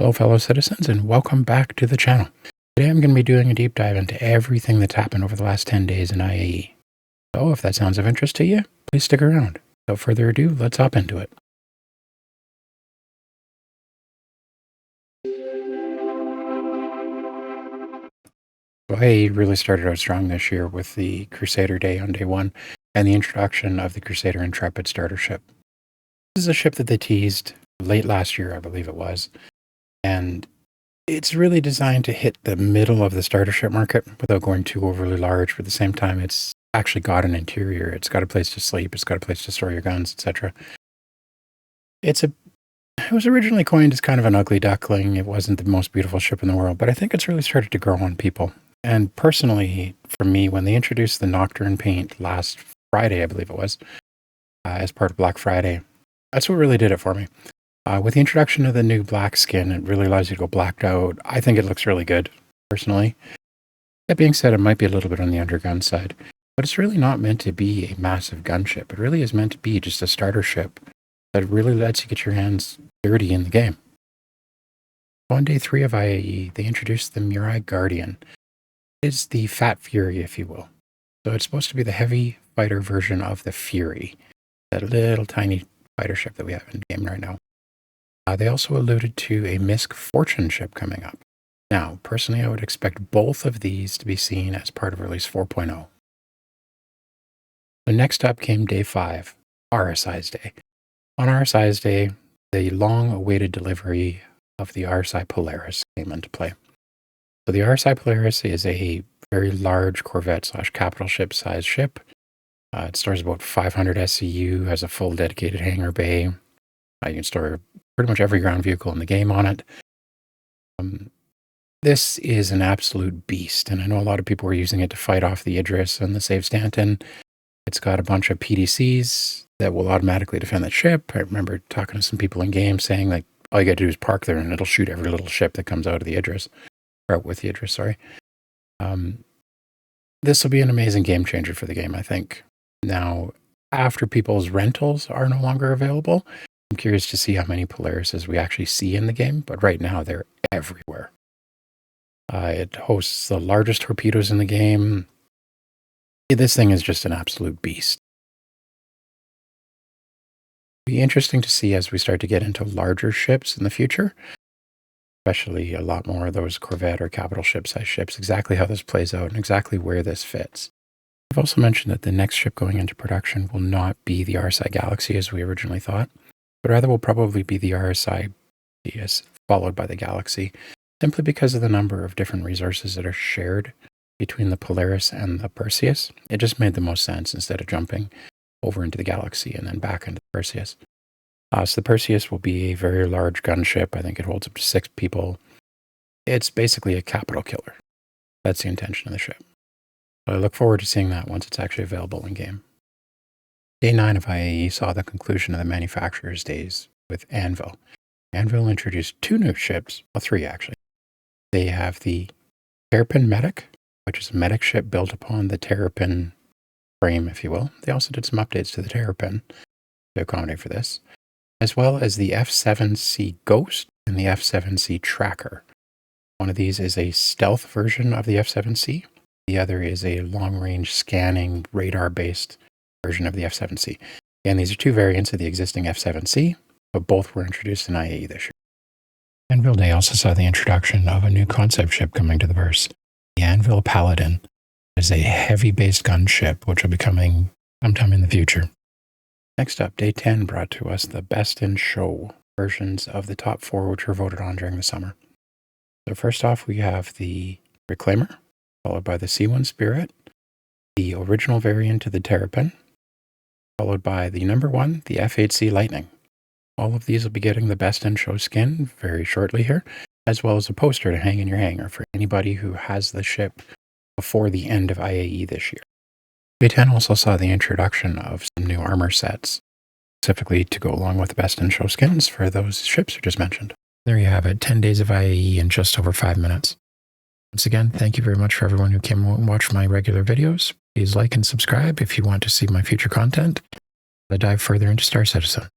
Hello fellow citizens, and welcome back to the channel. Today I'm going to be doing a deep dive into everything that's happened over the last 10 days in IAE. So if that sounds of interest to you, please stick around. Without further ado, let's hop into it. So IAE really started out strong this year with the Crusader Day on day one and the introduction of the Crusader Intrepid starter ship. This is a ship that they teased late last year, I believe it was, and it's really designed to hit the middle of the starter ship market without going too overly large, but at the same time, it's actually got an interior. It's got a place to sleep. It's got a place to store your guns, etc. It was originally coined as kind of an ugly duckling. It wasn't the most beautiful ship in the world, but I think it's really started to grow on people. And personally, for me, when they introduced the Nocturne paint last Friday, I believe it was, as part of Black Friday, that's what really did it for me. With the introduction of the new black skin, it really allows you to go blacked out. I think it looks really good, personally. That being said, it might be a little bit on the undergun side, but it's really not meant to be a massive gunship. It really is meant to be just a starter ship that really lets you get your hands dirty in the game. On day 3 of IAE, they introduced the Mirai Guardian. It's the Fat Fury, if you will. So it's supposed to be the heavy fighter version of the Fury, that little tiny fighter ship that we have in the game right now. They also alluded to a MISC Fortune ship coming up. Now, personally, I would expect both of these to be seen as part of release 4.0. So next up came day 5, RSI's Day. On RSI's Day, the long-awaited delivery of the RSI Polaris came into play. So the RSI Polaris is a very large Corvette/capital ship size ship. It stores about 500 SCU, has a full dedicated hangar bay. You can store pretty much every ground vehicle in the game on it. This is an absolute beast, and I know a lot of people were using it to fight off the Idris and the Save Stanton. It's got a bunch of PDCs that will automatically defend the ship. I remember talking to some people in game saying, like, all you got to do is park there and it'll shoot every little ship that comes out of the Idris, or out with the Idris, sorry. This will be an amazing game changer for the game, I think. Now, after people's rentals are no longer available, I'm curious to see how many Polarises we actually see in the game, but right now they're everywhere. It hosts the largest torpedoes in the game. This thing is just an absolute beast. It'll be interesting to see as we start to get into larger ships in the future, especially a lot more of those Corvette or capital ship size ships, exactly how this plays out and exactly where this fits. I've also mentioned that the next ship going into production will not be the RSI Galaxy as we originally thought, but rather will probably be the RSI PS followed by the Galaxy, simply because of the number of different resources that are shared between the Polaris and the Perseus. It just made the most sense instead of jumping over into the Galaxy and then back into the Perseus. So the Perseus will be a very large gunship. I think it holds up to 6 people. It's basically a capital killer. That's the intention of the ship. So I look forward to seeing that once it's actually available in game. Day 9 of IAE saw the conclusion of the manufacturer's days with Anvil. Anvil introduced 2 new ships, well 3 actually. They have the Terrapin Medic, which is a medic ship built upon the Terrapin frame, if you will. They also did some updates to the Terrapin to accommodate for this, as well as the F7C Ghost and the F7C Tracker. One of these is a stealth version of the F7C. The other is a long-range scanning, radar-based version of the F7C. And these are 2 variants of the existing F7C, but both were introduced in IAE this year. Anvil Day also saw the introduction of a new concept ship coming to the verse, the Anvil Paladin. It is a heavy-based gunship, which will be coming sometime in the future. Next up, Day 10 brought to us the best in show versions of the top 4 which were voted on during the summer. So first off, we have the Reclaimer, followed by the C1 Spirit, the original variant of the Terrapin, followed by the number 1, the F8C Lightning. All of these will be getting the best in show skin very shortly here, as well as a poster to hang in your hangar for anybody who has the ship before the end of IAE this year. Day 10 also saw the introduction of some new armor sets, specifically to go along with the best in show skins for those ships we just mentioned. There you have it, 10 days of IAE in just over 5 minutes. Once again, thank you very much for everyone who came and watched my regular videos. Please like and subscribe if you want to see my future content. I'll dive further into Star Citizen.